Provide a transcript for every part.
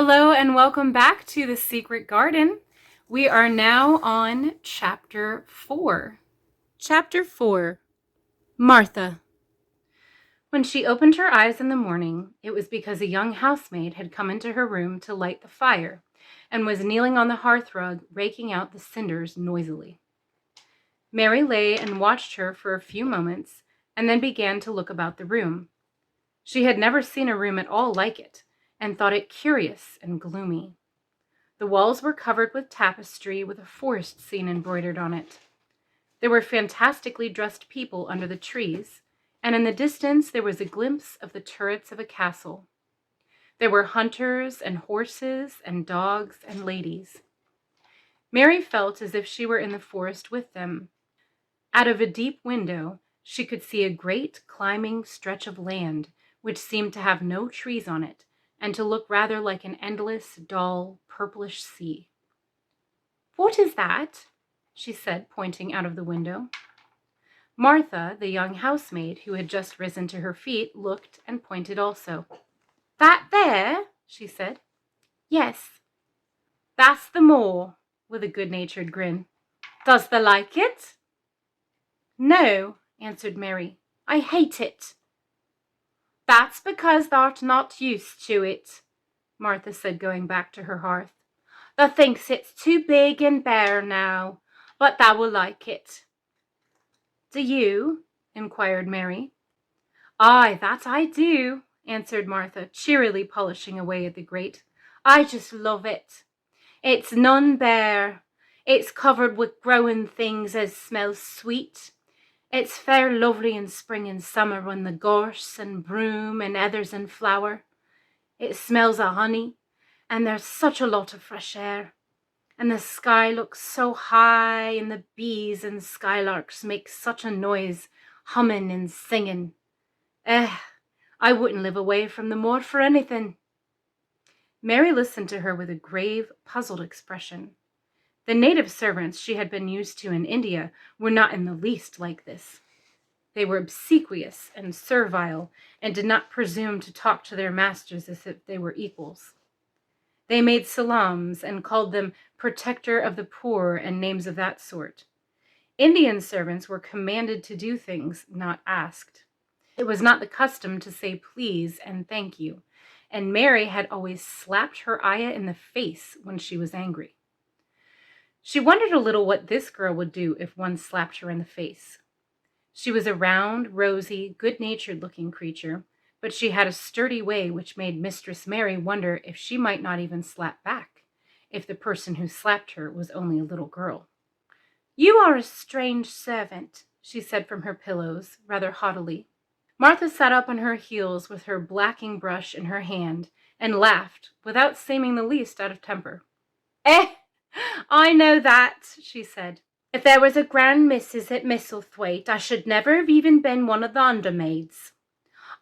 Hello and welcome back to The Secret Garden. We are now on Chapter 4. Chapter 4. Martha. When she opened her eyes in the morning, it was because a young housemaid had come into her room to light the fire and was kneeling on the hearthrug, raking out the cinders noisily. Mary lay and watched her for a few moments and then began to look about the room. She had never seen a room at all like it, and thought it curious and gloomy. The walls were covered with tapestry with a forest scene embroidered on it. There were fantastically dressed people under the trees, and in the distance there was a glimpse of the turrets of a castle. There were hunters and horses and dogs and ladies. Mary felt as if she were in the forest with them. Out of a deep window, she could see a great climbing stretch of land which seemed to have no trees on it, and to look rather like an endless, dull, purplish sea. "What is that?" she said, pointing out of the window. Martha, the young housemaid, who had just risen to her feet, looked and pointed also. "That there?" she said. "Yes." "That's the moor," with a good-natured grin. "Does thee like it?" "No," answered Mary. "I hate it." "That's because thou'rt not used to it," Martha said, going back to her hearth. "Thou thinks it's too big and bare now, but thou will like it." "Do you?" inquired Mary. "Aye, that I do," answered Martha, cheerily polishing away at the grate. "I just love it. It's none bare. It's covered with growing things as smells sweet. It's fair lovely in spring and summer when the gorse and broom and heather's in flower. It smells of honey, and there's such a lot of fresh air. And the sky looks so high, and the bees and skylarks make such a noise, humming and singing. I wouldn't live away from the moor for anything." Mary listened to her with a grave, puzzled expression. The native servants she had been used to in India were not in the least like this. They were obsequious and servile, and did not presume to talk to their masters as if they were equals. They made salams and called them protector of the poor and names of that sort. Indian servants were commanded to do things, not asked. It was not the custom to say please and thank you, and Mary had always slapped her ayah in the face when she was angry. She wondered a little what this girl would do if one slapped her in the face. She was a round, rosy, good-natured looking creature, but she had a sturdy way which made Mistress Mary wonder if she might not even slap back, if the person who slapped her was only a little girl. "You are a strange servant," she said from her pillows, rather haughtily. Martha sat up on her heels with her blacking brush in her hand, and laughed, without seeming the least out of temper. "I know that," she said. "If there was a grand missus at Misselthwaite, I should never have even been one of the undermaids.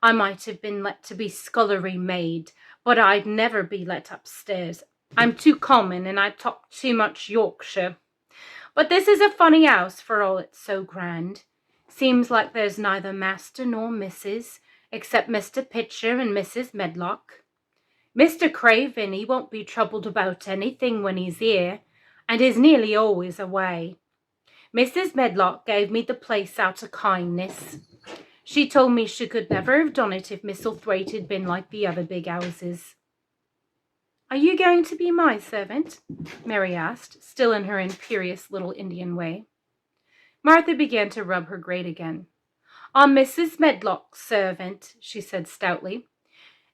I might have been let to be scullery maid, but I'd never be let upstairs. I'm too common, and I talk too much Yorkshire. But this is a funny house, for all it's so grand. Seems like there's neither master nor missus, except Mr. Pitcher and Mrs. Medlock. Mr. Craven, he won't be troubled about anything when he's here, and is nearly always away. Mrs. Medlock gave me the place out of kindness. She told me she could never have done it if Misselthwaite had been like the other big houses." "Are you going to be my servant?" Mary asked, still in her imperious little Indian way. Martha began to rub her grate again. "I'm Mrs. Medlock's servant," she said stoutly,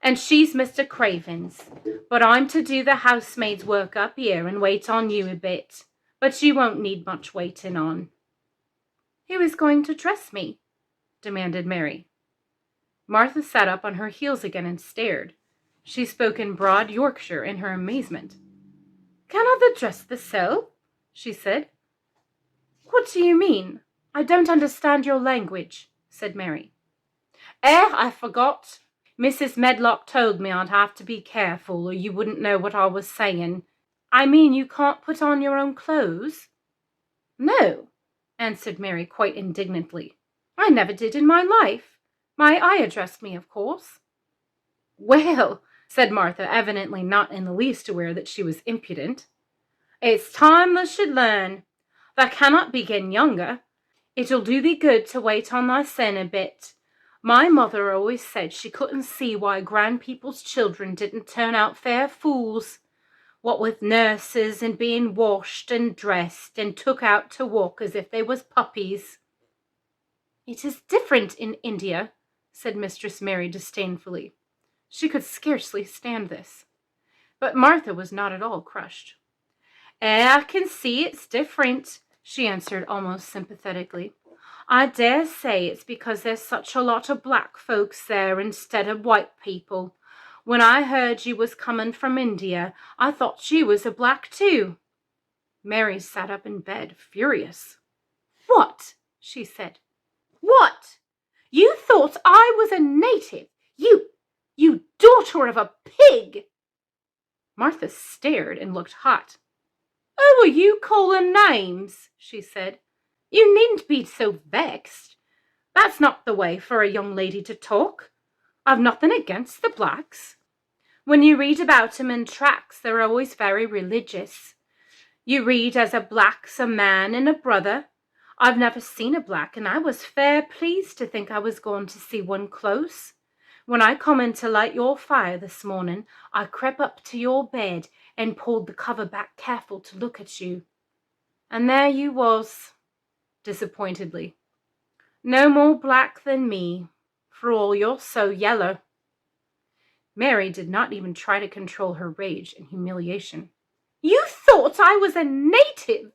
"and she's Mr. Craven's. But I'm to do the housemaid's work up here and wait on you a bit. But you won't need much waiting on." "Who is going to dress me?" demanded Mary. Martha sat up on her heels again and stared. She spoke in broad Yorkshire in her amazement. "Cannot thou dress thyself?" she said. "What do you mean? I don't understand your language," said Mary. I forgot. Mrs. Medlock told me I'd have to be careful, or you wouldn't know what I was saying. I mean, you can't put on your own clothes?" "No," answered Mary quite indignantly. "I never did in my life. My ayah dressed me, of course." "Well," said Martha, evidently not in the least aware that she was impudent. It's time thou should learn. Thou cannot begin younger. It'll do thee good to wait on thysen a bit. My mother always said she couldn't see why grand people's children didn't turn out fair fools, what with nurses and being washed and dressed and took out to walk as if they was puppies. It is different in India, said Mistress Mary disdainfully. She could scarcely stand this. But Martha was not at all crushed. I can see it's different, she answered almost sympathetically. I dare say it's because there's such a lot of black folks there instead of white people. When I heard you was coming from India, I thought you was a black too. Mary sat up in bed, furious. What? She said. What? You thought I was a native? You daughter of a pig! Martha stared and looked hot. Oh, are you calling names? She said. You needn't be so vexed. That's not the way for a young lady to talk. I've nothing against the blacks. When you read about 'em in tracts, they're always very religious. You read as a black's a man and a brother. I've never seen a black, and I was fair pleased to think I was going to see one close. When I come in to light your fire this morning, I crept up to your bed and pulled the cover back careful to look at you. And there you was, disappointedly. No more black than me, for all you're so yellow. Mary did not even try to control her rage and humiliation. You thought I was a native!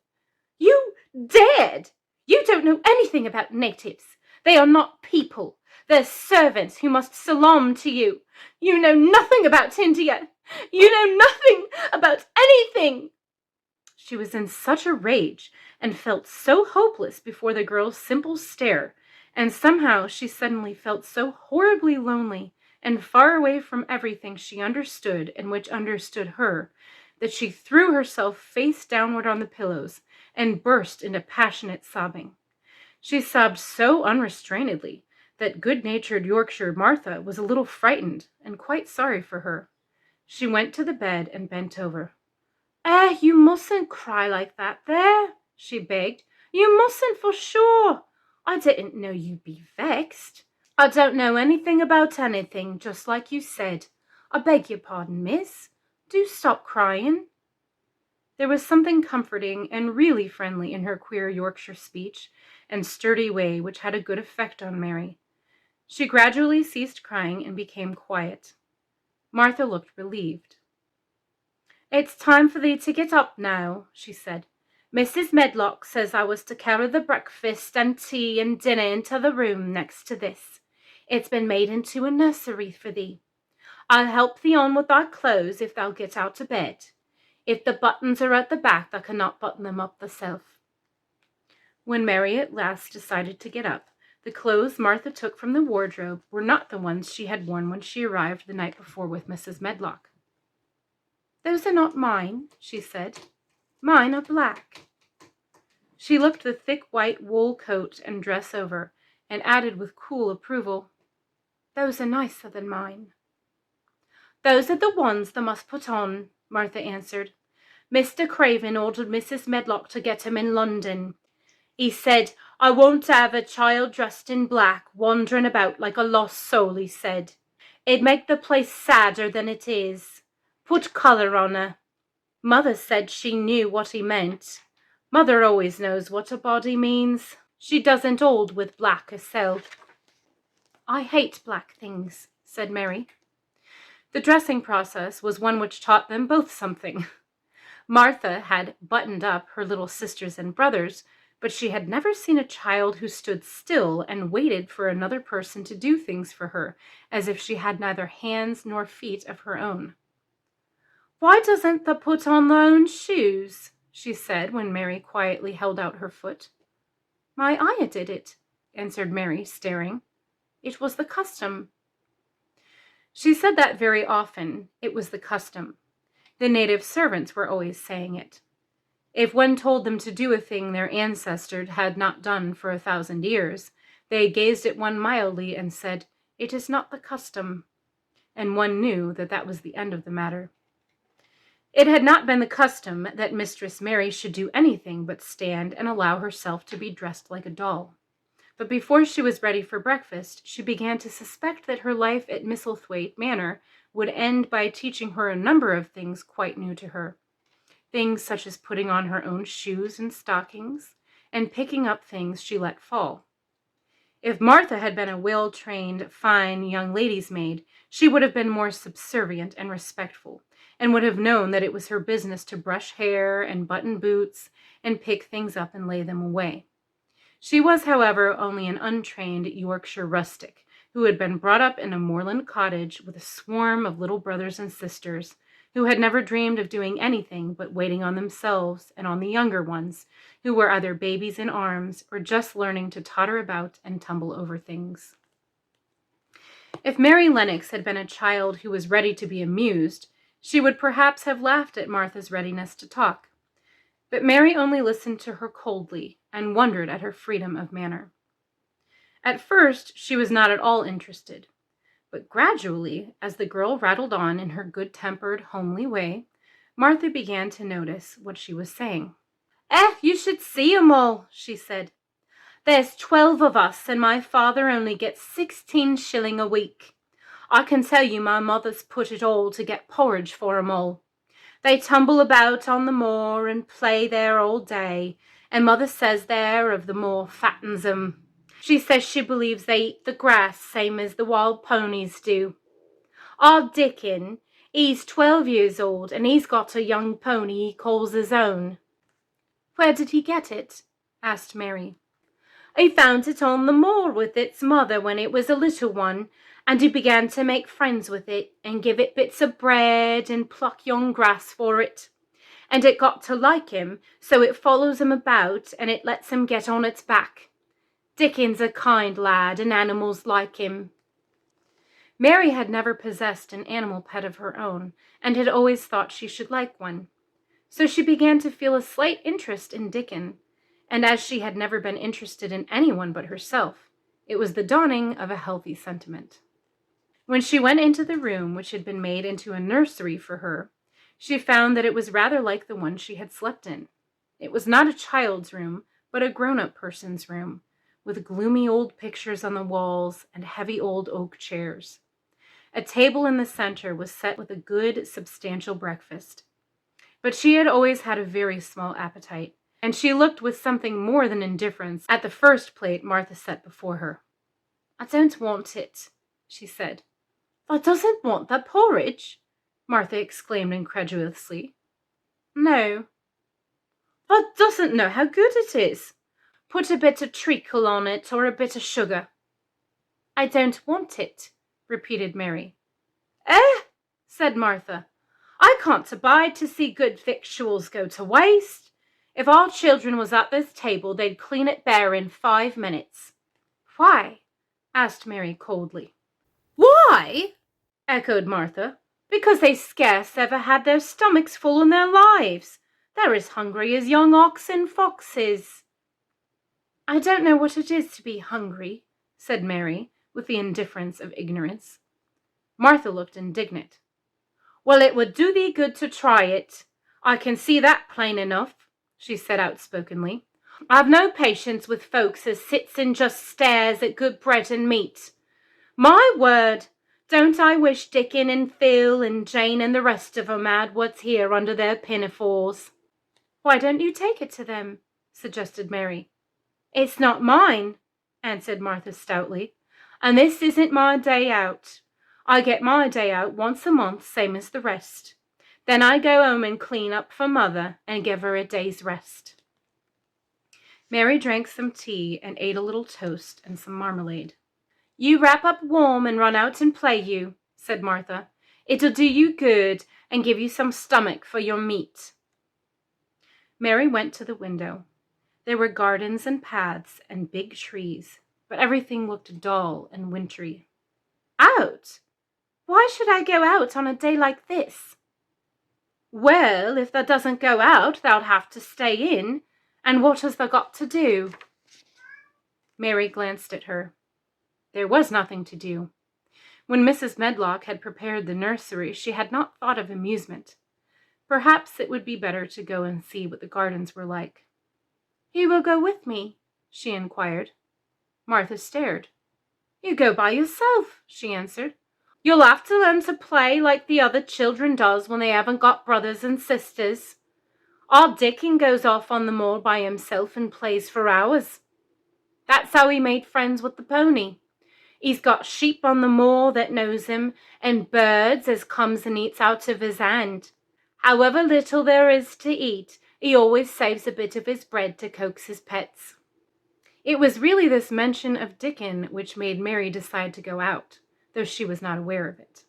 You dared! You don't know anything about natives. They are not people. They're servants who must salaam to you. You know nothing about India. You know nothing about anything. She was in such a rage and felt so hopeless before the girl's simple stare, and somehow she suddenly felt so horribly lonely and far away from everything she understood and which understood her, that she threw herself face downward on the pillows and burst into passionate sobbing. She sobbed so unrestrainedly that good-natured Yorkshire Martha was a little frightened and quite sorry for her. She went to the bed and bent over. You mustn't cry like that there, she begged. You mustn't for sure. I didn't know you'd be vexed. I don't know anything about anything, just like you said. I beg your pardon, miss. Do stop crying. There was something comforting and really friendly in her queer Yorkshire speech and sturdy way which had a good effect on Mary. She gradually ceased crying and became quiet. Martha looked relieved. It's time for thee to get up now, she said. Mrs. Medlock says I was to carry the breakfast and tea and dinner into the room next to this. It's been made into a nursery for thee. I'll help thee on with thy clothes if thou get out of bed. If the buttons are at the back, thou cannot button them up thyself. When Mary at last decided to get up, the clothes Martha took from the wardrobe were not the ones she had worn when she arrived the night before with Mrs. Medlock. Those are not mine, she said. Mine are black. She looked the thick white wool coat and dress over, and added with cool approval, Those are nicer than mine. Those are the ones thou must put on, Martha answered. Mr. Craven ordered Mrs. Medlock to get 'em in London. He said, I won't have a child dressed in black, wandering about like a lost soul, he said. It'd make the place sadder than it is. Put colour on her. Mother said she knew what he meant. Mother always knows what a body means. She doesn't hold with black herself. I hate black things, said Mary. The dressing process was one which taught them both something. Martha had buttoned up her little sisters and brothers, but she had never seen a child who stood still and waited for another person to do things for her, as if she had neither hands nor feet of her own. Why doesn't thou put on thy own shoes? She said when Mary quietly held out her foot. My ayah did it, answered Mary, staring. It was the custom. She said that very often. It was the custom. The native servants were always saying it. If one told them to do a thing their ancestors had not done for 1,000 years, they gazed at one mildly and said, It is not the custom. and one knew that that was the end of the matter. It had not been the custom that Mistress Mary should do anything but stand and allow herself to be dressed like a doll. But before she was ready for breakfast, she began to suspect that her life at Misselthwaite Manor would end by teaching her a number of things quite new to her. Things such as putting on her own shoes and stockings, and picking up things she let fall. If Martha had been a well-trained, fine young lady's maid, she would have been more subservient and respectful, and would have known that it was her business to brush hair and button boots and pick things up and lay them away. She was, however, only an untrained Yorkshire rustic, who had been brought up in a moorland cottage with a swarm of little brothers and sisters, who had never dreamed of doing anything but waiting on themselves and on the younger ones, who were either babies in arms or just learning to totter about and tumble over things. If Mary Lennox had been a child who was ready to be amused, she would perhaps have laughed at Martha's readiness to talk. But Mary only listened to her coldly and wondered at her freedom of manner. At first, she was not at all interested, but gradually, as the girl rattled on in her good-tempered, homely way, Martha began to notice what she was saying. You should see 'em all," she said. "There's 12 of us, and my father only gets 16 shilling a week. I can tell you my mother's put it all to get porridge for 'em all. They tumble about on the moor and play there all day, and mother says there of the moor fattens 'em. She says she believes they eat the grass same as the wild ponies do. Our Dickon, he's 12 years old, and he's got a young pony he calls his own." "Where did he get it?" asked Mary. "He found it on the moor with its mother when it was a little one, and he began to make friends with it and give it bits of bread and pluck young grass for it. And it got to like him, so it follows him about and it lets him get on its back. Dickon's a kind lad, and animals like him." Mary had never possessed an animal pet of her own, and had always thought she should like one. So she began to feel a slight interest in Dickon, and as she had never been interested in anyone but herself, it was the dawning of a healthy sentiment. When she went into the room which had been made into a nursery for her, she found that it was rather like the one she had slept in. It was not a child's room, but a grown-up person's room, with gloomy old pictures on the walls and heavy old oak chairs. A table in the center was set with a good, substantial breakfast. But she had always had a very small appetite, and she looked with something more than indifference at the first plate Martha set before her. "I don't want it," she said. "Thou doesn't want that porridge?" Martha exclaimed incredulously. "No." "Thou doesn't know how good it is. Put a bit of treacle on it, or a bit of sugar." "I don't want it," repeated Mary. Said Martha. "I can't abide to see good victuals go to waste. If our children was at this table, they'd clean it bare in 5 minutes." "Why?" asked Mary coldly. "Why?" echoed Martha. "Because they scarce ever had their stomachs full in their lives. They're as hungry as young oxen foxes." "I don't know what it is to be hungry," said Mary, with the indifference of ignorance. Martha looked indignant. "Well, it would do thee good to try it. I can see that plain enough," she said outspokenly. "I've no patience with folks as sits and just stares at good bread and meat. My word, don't I wish Dickon and Phil and Jane and the rest of 'em had what's here under their pinafores." "Why don't you take it to them?" suggested Mary. "It's not mine," answered Martha stoutly, "and this isn't my day out. I get my day out once a month, same as the rest. Then I go home and clean up for mother and give her a day's rest." Mary drank some tea and ate a little toast and some marmalade. "You wrap up warm and run out and play, you," said Martha. "It'll do you good and give you some stomach for your meat." Mary went to the window. There were gardens and paths and big trees, but everything looked dull and wintry. "Out? Why should I go out on a day like this?" "Well, if thou doesn't go out, thou'lt have to stay in, and what has thou got to do?" Mary glanced at her. There was nothing to do. When Mrs. Medlock had prepared the nursery, she had not thought of amusement. Perhaps it would be better to go and see what the gardens were like. "You will go with me?" she inquired. Martha stared. "You go by yourself," she answered. "You'll have to learn to play like the other children does when they haven't got brothers and sisters. Our Dickon goes off on the moor by himself and plays for hours. That's how he made friends with the pony. He's got sheep on the moor that knows him, and birds as comes and eats out of his hand. However little there is to eat, he always saves a bit of his bread to coax his pets." It was really this mention of Dickon which made Mary decide to go out, though she was not aware of it.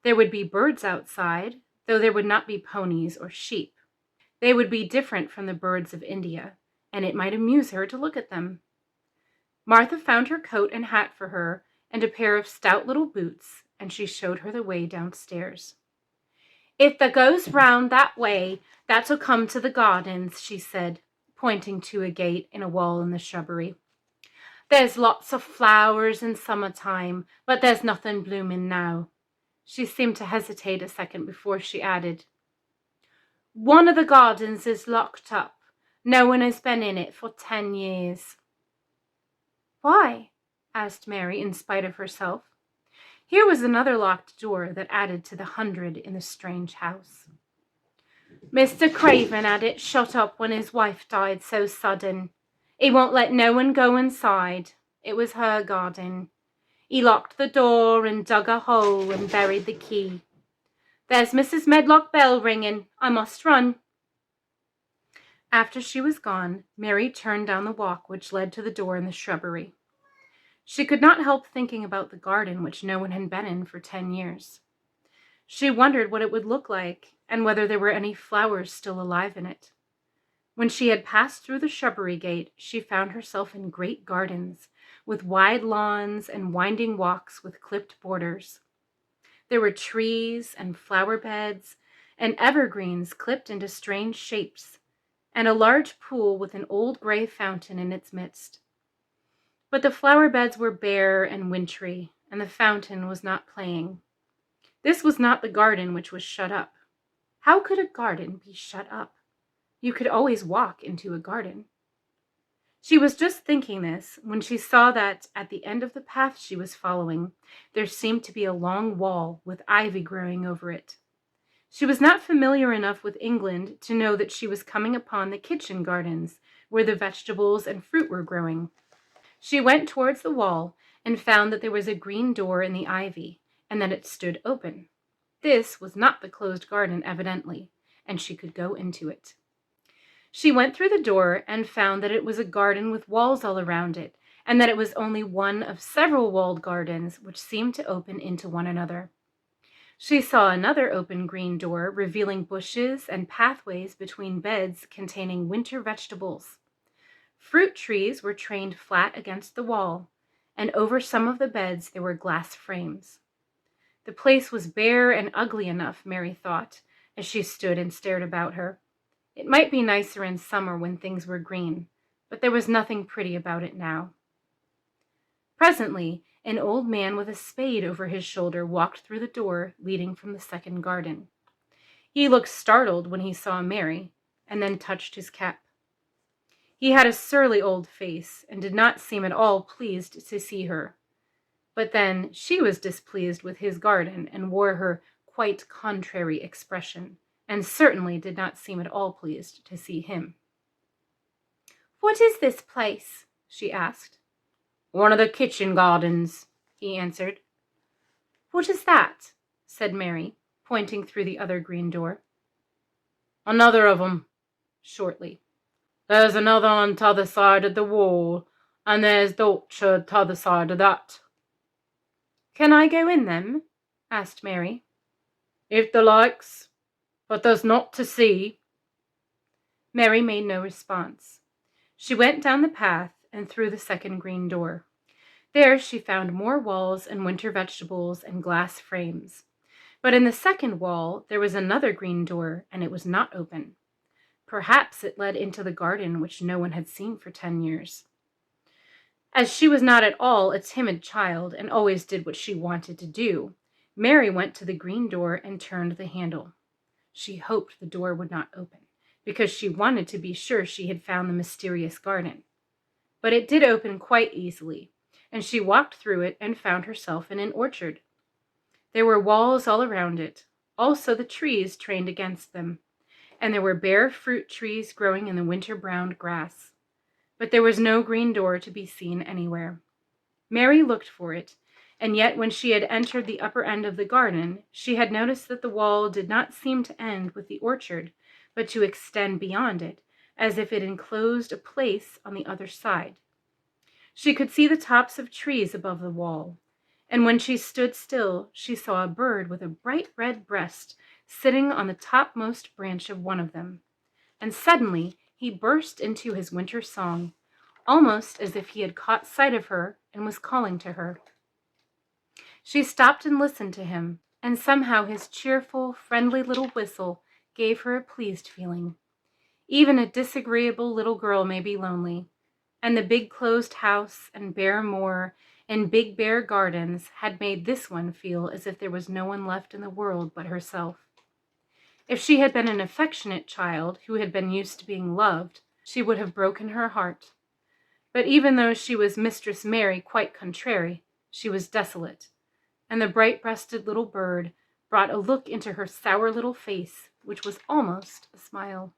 There would be birds outside, though there would not be ponies or sheep. They would be different from the birds of India, and it might amuse her to look at them. Martha found her coat and hat for her, and a pair of stout little boots, and she showed her the way downstairs. "If thou goes round that way, that'll come to the gardens," she said, pointing to a gate in a wall in the shrubbery. "There's lots of flowers in summertime, but there's nothing blooming now." She seemed to hesitate a second before she added, "One of the gardens is locked up. No one has been in it for 10 years. "Why?" asked Mary in spite of herself. Here was another locked door that added to the 100 in the strange house. "Mr. Craven had it shut up when his wife died so sudden. He won't let no one go inside. It was her garden. He locked the door and dug a hole and buried the key. There's Mrs. Medlock bell ringing. I must run." After she was gone, Mary turned down the walk which led to the door in the shrubbery. She could not help thinking about the garden which no one had been in for 10 years. She wondered what it would look like, and whether there were any flowers still alive in it. When she had passed through the shrubbery gate, she found herself in great gardens, with wide lawns and winding walks with clipped borders. There were trees and flower beds and evergreens clipped into strange shapes, and a large pool with an old gray fountain in its midst. But the flower beds were bare and wintry, and the fountain was not playing. This was not the garden which was shut up. How could a garden be shut up? You could always walk into a garden. She was just thinking this when she saw that at the end of the path she was following, there seemed to be a long wall with ivy growing over it. She was not familiar enough with England to know that she was coming upon the kitchen gardens, where the vegetables and fruit were growing. She went towards the wall and found that there was a green door in the ivy, and that it stood open. This was not the closed garden, evidently, and she could go into it. She went through the door and found that it was a garden with walls all around it, and that it was only one of several walled gardens which seemed to open into one another. She saw another open green door, revealing bushes and pathways between beds containing winter vegetables. Fruit trees were trained flat against the wall, and over some of the beds there were glass frames. The place was bare and ugly enough, Mary thought, as she stood and stared about her. It might be nicer in summer when things were green, but there was nothing pretty about it now. Presently, an old man with a spade over his shoulder walked through the door leading from the second garden. He looked startled when he saw Mary, and then touched his cap. He had a surly old face, and did not seem at all pleased to see her. But then she was displeased with his garden, and wore her quite contrary expression, and certainly did not seem at all pleased to see him. "What is this place?" she asked. "One of the kitchen gardens," he answered. "What is that?" said Mary, pointing through the other green door. "Another of 'em," shortly. "There's another on t'other side of the wall, and there's the orchard t'other side of that." "Can I go in them?" asked Mary. "If thou likes, but there's naught to see." Mary made no response. She went down the path and through the second green door. There she found more walls and winter vegetables and glass frames. But in the second wall there was another green door, and it was not open. Perhaps it led into the garden which no one had seen for 10 years. As she was not at all a timid child and always did what she wanted to do, Mary went to the green door and turned the handle. She hoped the door would not open, because she wanted to be sure she had found the mysterious garden. But it did open quite easily, and she walked through it and found herself in an orchard. There were walls all around it, also the trees trained against them, and there were bare fruit trees growing in the winter-browned grass. But there was no green door to be seen anywhere. Mary looked for it, and yet when she had entered the upper end of the garden, she had noticed that the wall did not seem to end with the orchard, but to extend beyond it, as if it enclosed a place on the other side. She could see the tops of trees above the wall, and when she stood still, she saw a bird with a bright red breast sitting on the topmost branch of one of them, and suddenly he burst into his winter song, almost as if he had caught sight of her and was calling to her. She stopped and listened to him, and somehow his cheerful, friendly little whistle gave her a pleased feeling. Even a disagreeable little girl may be lonely, and the big closed house and bare moor and big bare gardens had made this one feel as if there was no one left in the world but herself. If she had been an affectionate child who had been used to being loved, she would have broken her heart. But even though she was Mistress Mary quite contrary, she was desolate, and the bright-breasted little bird brought a look into her sour little face, which was almost a smile.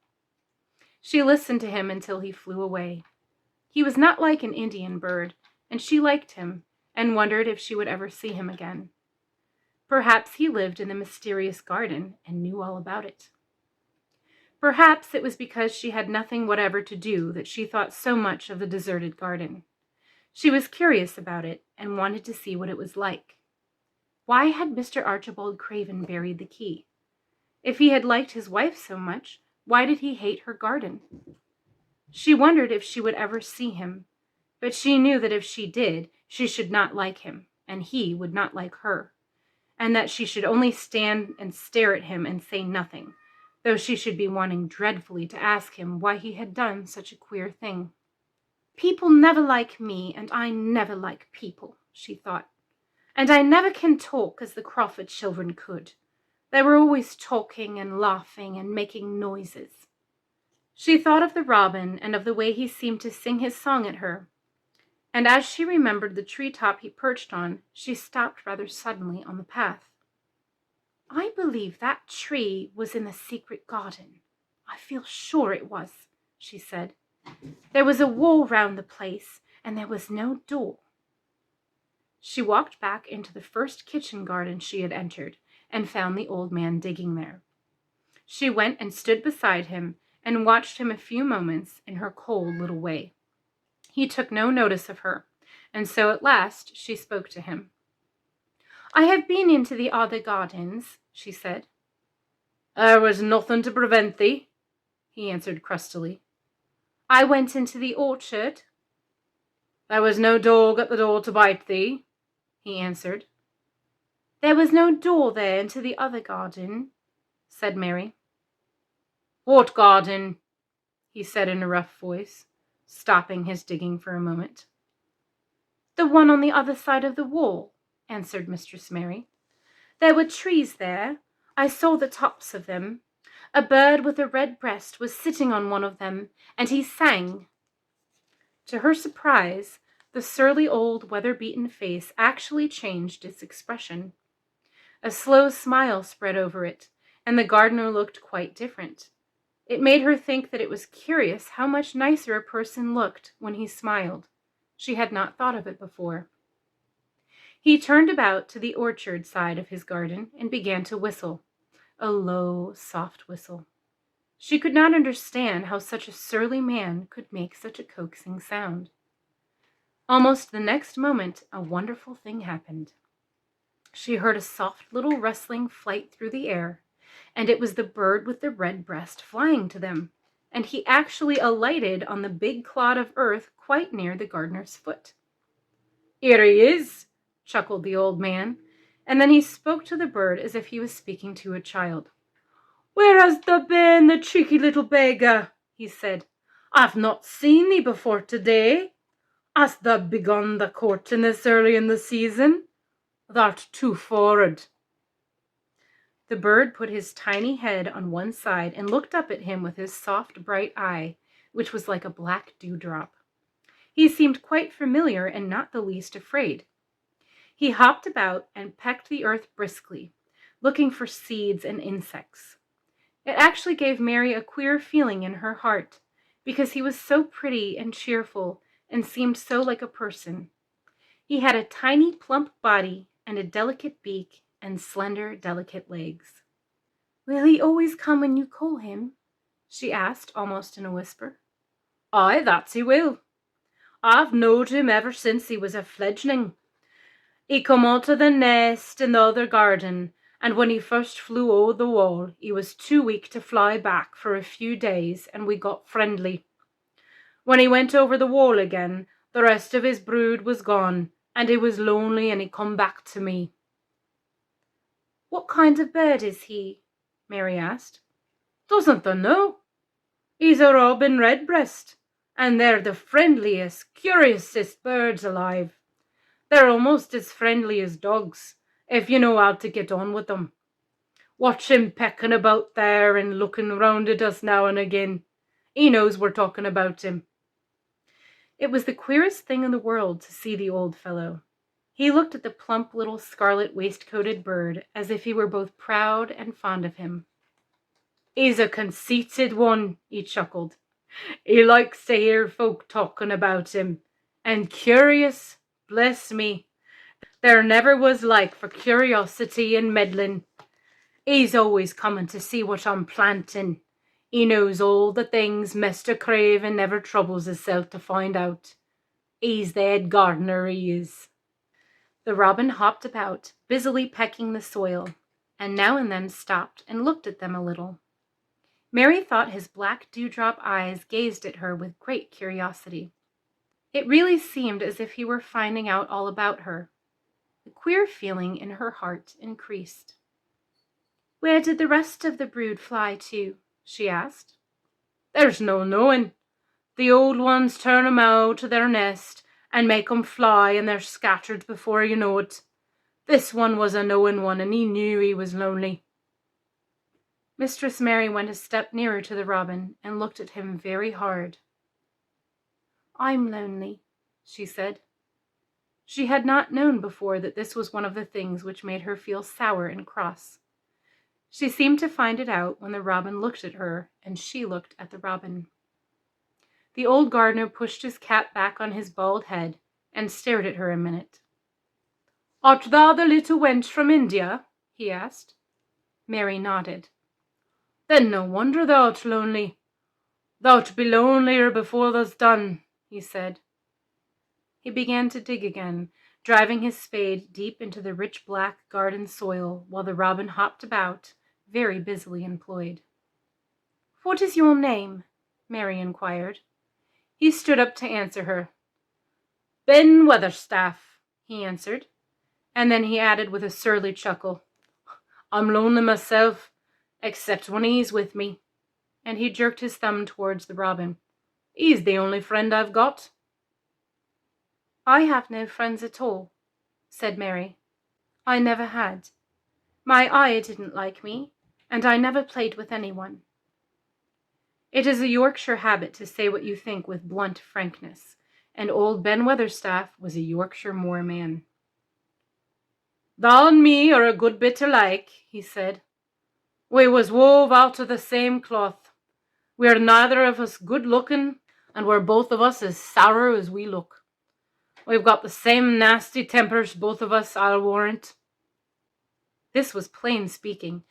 She listened to him until he flew away. He was not like an Indian bird, and she liked him, and wondered if she would ever see him again. Perhaps he lived in the mysterious garden and knew all about it. Perhaps it was because she had nothing whatever to do that she thought so much of the deserted garden. She was curious about it and wanted to see what it was like. Why had Mr. Archibald Craven buried the key? If he had liked his wife so much, why did he hate her garden? She wondered if she would ever see him, but she knew that if she did, she should not like him, and he would not like her, and that she should only stand and stare at him and say nothing, though she should be wanting dreadfully to ask him why he had done such a queer thing. People never like me, and I never like people, she thought. And I never can talk as the Crawford children could. They were always talking and laughing and making noises. She thought of the robin and of the way he seemed to sing his song at her. And as she remembered the treetop he perched on, she stopped rather suddenly on the path. I believe that tree was in the secret garden. I feel sure it was, she said. There was a wall round the place, and there was no door. She walked back into the first kitchen garden she had entered, and found the old man digging there. She went and stood beside him, and watched him a few moments in her cold little way. He took no notice of her, and so at last she spoke to him. I have been into the other gardens, she said. There was nothing to prevent thee, he answered crustily. I went into the orchard. There was no dog at the door to bite thee, he answered. There was no door there into the other garden, said Mary. What garden? He said in a rough voice, stopping his digging for a moment. The one on the other side of the wall, answered Mistress Mary. There were trees there. I saw the tops of them. A bird with a red breast was sitting on one of them, and he sang. To her surprise, the surly old weather-beaten face actually changed its expression. A slow smile spread over it, and the gardener looked quite different. It made her think that it was curious how much nicer a person looked when he smiled. She had not thought of it before. He turned about to the orchard side of his garden and began to whistle, a low, soft whistle. She could not understand how such a surly man could make such a coaxing sound. Almost the next moment, a wonderful thing happened. She heard a soft little rustling flight through the air, and it was the bird with the red breast flying to them, and he actually alighted on the big clod of earth quite near the gardener's foot. Here he is, chuckled the old man, and then he spoke to the bird as if he was speaking to a child. Where hast thou been, the cheeky little beggar? He said. I've not seen thee before today. Hast thou begun the courting this early in the season? Thou'rt too forward." The bird put his tiny head on one side and looked up at him with his soft, bright eye, which was like a black dewdrop. He seemed quite familiar and not the least afraid. He hopped about and pecked the earth briskly, looking for seeds and insects. It actually gave Mary a queer feeling in her heart, because he was so pretty and cheerful and seemed so like a person. He had a tiny, plump body and a delicate beak and slender, delicate legs. "Will he always come when you call him?" she asked, almost in a whisper. "Aye, that he will. I've knowed him ever since he was a fledgling. He come onto the nest in the other garden, and when he first flew o'er the wall, he was too weak to fly back for a few days, and we got friendly. When he went over the wall again, the rest of his brood was gone, and he was lonely, and he come back to me." "What kind of bird is he?" Mary asked. "Doesn't thou know? He's a robin redbreast, and they're the friendliest, curiousest birds alive. They're almost as friendly as dogs, if you know how to get on with them. Watch him pecking about there and looking round at us now and again. He knows we're talking about him." It was the queerest thing in the world to see the old fellow. He looked at the plump little scarlet waistcoated bird as if he were both proud and fond of him. "He's a conceited one," he chuckled. "He likes to hear folk talking about him. And curious, bless me, there never was like for curiosity and meddling. He's always coming to see what I'm planting. He knows all the things Mr. Craven never troubles hisself to find out. He's the head gardener, he is." The robin hopped about, busily pecking the soil, and now and then stopped and looked at them a little. Mary thought his black dewdrop eyes gazed at her with great curiosity. It really seemed as if he were finding out all about her. The queer feeling in her heart increased. "Where did the rest of the brood fly to?" she asked. "There's no knowing. The old ones turn 'em out of their nest and make 'em fly, and they're scattered before you know it. This one was a knowing one, and he knew he was lonely." Mistress Mary went a step nearer to the robin and looked at him very hard. "I'm lonely," she said. She had not known before that this was one of the things which made her feel sour and cross. She seemed to find it out when the robin looked at her and she looked at the robin. The old gardener pushed his cap back on his bald head and stared at her a minute. "Art thou the little wench from India?" he asked. Mary nodded. "Then no wonder thou'rt lonely. Thou'lt be lonelier before thou's done," he said. He began to dig again, driving his spade deep into the rich black garden soil while the robin hopped about, very busily employed. "What is your name?" Mary inquired. He stood up to answer her. "Ben Weatherstaff," he answered, and then he added with a surly chuckle, "I'm lonely myself, except when he's with me," and he jerked his thumb towards the robin. "He's the only friend I've got." "I have no friends at all," said Mary. "I never had. My eye didn't like me, and I never played with anyone." It is a Yorkshire habit to say what you think with blunt frankness, and old Ben Weatherstaff was a Yorkshire moorman. "Thou and me are a good bit alike," he said. "We was wove out of the same cloth. We're neither of us good-looking, and we're both of us as sour as we look. We've got the same nasty tempers, both of us, I'll warrant." This was plain speaking,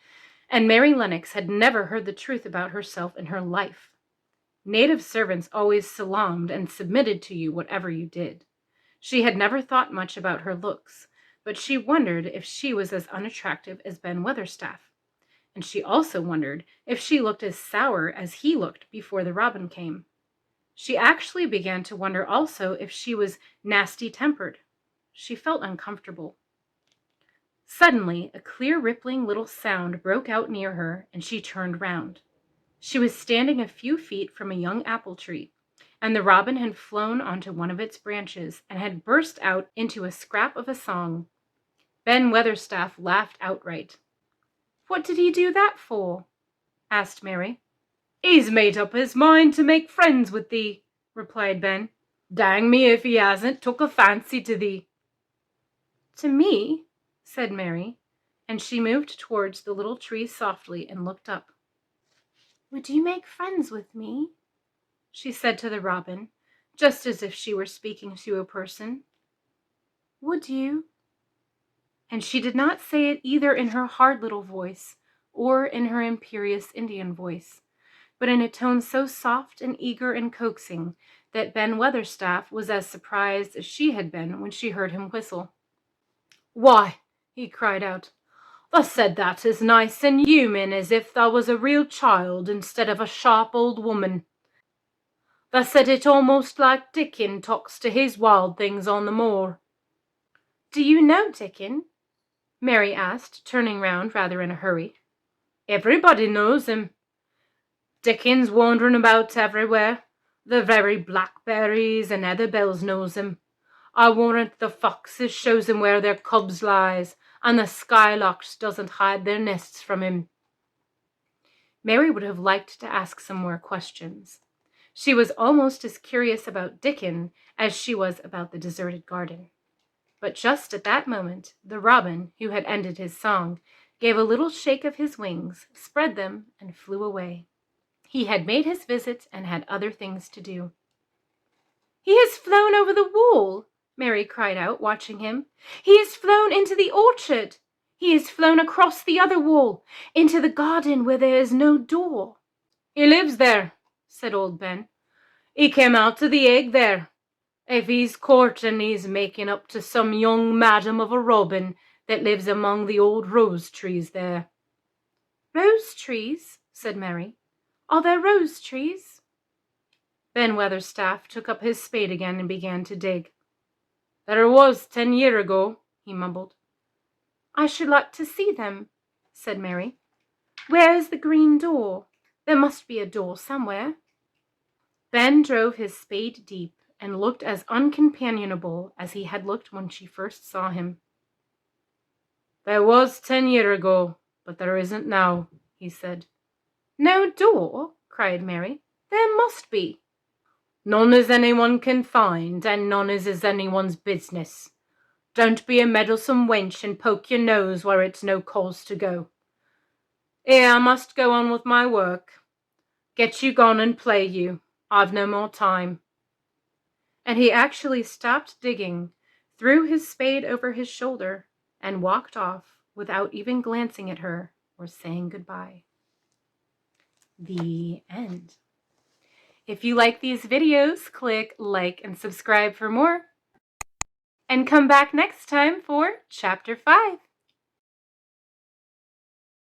and Mary Lennox had never heard the truth about herself in her life. Native servants always salaamed and submitted to you whatever you did. She had never thought much about her looks, but she wondered if she was as unattractive as Ben Weatherstaff, and she also wondered if she looked as sour as he looked before the robin came. She actually began to wonder also if she was nasty-tempered. She felt uncomfortable. Suddenly, a clear rippling little sound broke out near her, and she turned round. She was standing a few feet from a young apple tree, and the robin had flown onto one of its branches and had burst out into a scrap of a song. Ben Weatherstaff laughed outright. "What did he do that for?" asked Mary. "He's made up his mind to make friends with thee," replied Ben. "Dang me if he hasn't took a fancy to thee." "To me?" said Mary, and she moved towards the little tree softly and looked up. "Would you make friends with me?" she said to the robin, just as if she were speaking to a person. "Would you?" And she did not say it either in her hard little voice or in her imperious Indian voice, but in a tone so soft and eager and coaxing that Ben Weatherstaff was as surprised as she had been when she heard him whistle. "Why," he cried out, "thou said that as nice and human as if thou was a real child instead of a sharp old woman. Thou said it almost like Dickon talks to his wild things on the moor." "Do you know Dickon?" Mary asked, turning round rather in a hurry. "Everybody knows him. Dickon's wandering about everywhere. The very blackberries and heather bells knows him. I warrant the foxes shows him where their cubs lies, and the skylarks doesn't hide their nests from him." Mary would have liked to ask some more questions. She was almost as curious about Dickon as she was about the deserted garden. But just at that moment, the robin, who had ended his song, gave a little shake of his wings, spread them, and flew away. He had made his visit and had other things to do. "He has flown over the wall," Mary cried out, watching him. "He has flown into the orchard. He has flown across the other wall, into the garden where there is no door." "He lives there," said old Ben. "He came out of the egg there. If he's courting, he's making up to some young madam of a robin that lives among the old rose trees there." "Rose trees?" said Mary. "Are there rose trees?" Ben Weatherstaff took up his spade again and began to dig. "There was 10 year ago," he mumbled. "I should like to see them," said Mary. "Where is the green door? There must be a door somewhere." Ben drove his spade deep and looked as uncompanionable as he had looked when she first saw him. "There was 10 year ago, but there isn't now," he said. "No door?" cried Mary. "There must be." "None as anyone can find, and none as is anyone's business. Don't be a meddlesome wench and poke your nose where it's no cause to go. Here, I must go on with my work. Get you gone and play you. I've no more time." And he actually stopped digging, threw his spade over his shoulder, and walked off without even glancing at her or saying goodbye. The end. If you like these videos, click like and subscribe for more. And come back next time for Chapter 5.